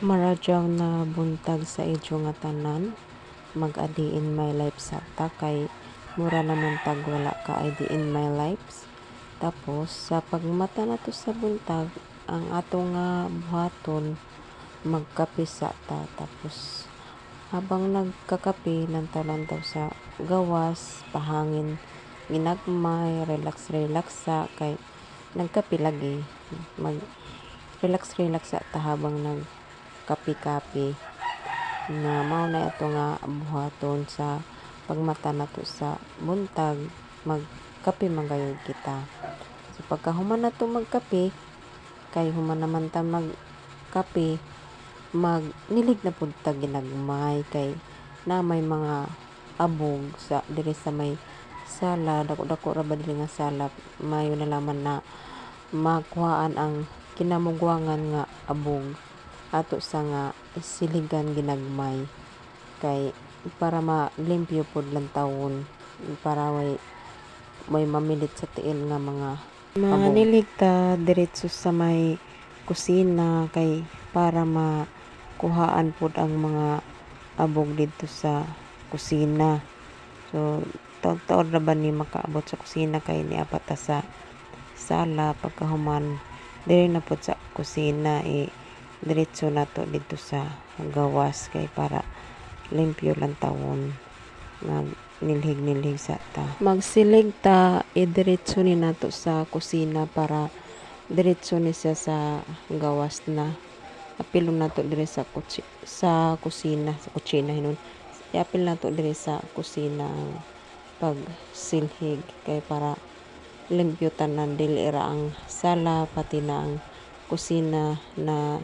Maradyaw na buntag sa idyo nga tanan, mag-adi in my life sabta kay mura naman tag wala ka ID in my lives. Tapos sa pagmata nato sa buntag, ang ato nga buhaton magkape sa ta. Tapos habang nagkakape lantaw-lantaw sa gawas, pahangin ginagmay, relax sa kay nagkape lagi. Mag relax sa ta habang nagkape-kape na mao na ato nga buhaton sa pagmata nato sa buntag, magkape man gayud kita. So pagkahuman nato magkape, kay human naman ta magkape, magnilig na pud ta ginagmay kay na may mga abog sa diri sa may sala, dako ra ba diri nga sala, mayo na laman na makuhaan ang kinamugwangan nga abog ato sa nga siligan ginagmay kay para malimpyo pod lantawon, para may mamilit sa tiil nga mga abog. Nilig ta diretso sa may kusina kay para makuhaan pod ang mga abog dito sa kusina. So taud-taud ra ba ni makaabot sa kusina kay niapat ta sa sala, pagkahuman diri na pod sa kusina, diretso nato dito sa gawas kay para limpyo lang tawon, nilhig sa ta. Magsilig ta, diretso ni nato sa kusina para diretso ni siya sa gawas na. Apilon nato dire sa kusina, sa kutsina hinon. Iapil nato dire sa kusina ang pagsilhig kay para limpyo tanan, dili ra ang sala pati na ang kusina na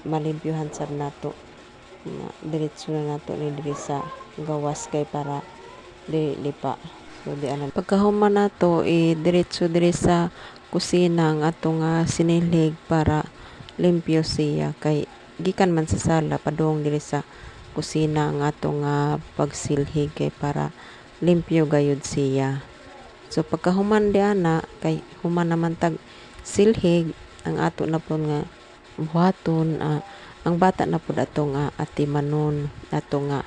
malimpyohan sab nato. Diretso na nato ni diri sa gawas kay para dili pa. So di anan. Pagkahuman nato, diretso diri sa kusina ang ato nga sinilhig para limpyo siya kay gikan man sa sala padung diri sa kusina ang ato nga pagsilhig kay para limpyo gayud siya. So pagkahuman di ana kay human naman tag silhig, ang ato na po nga buhaton, ang bata na po ato nga atimanon, ato nga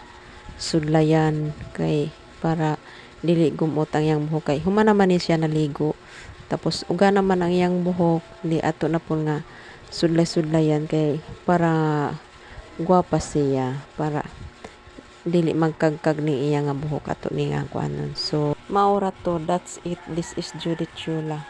sudlayan kay para dili gumot ang iyang buhok kay human naman ni siya naligo. Tapos uga naman ang iyang buhok, di ato na po nga sudlay-sudlayan kay para gwapa siya, para dili magkagkag ni iya nga buhok ato ni nga kuanon. So maura to, that's it. This is Judith Chula.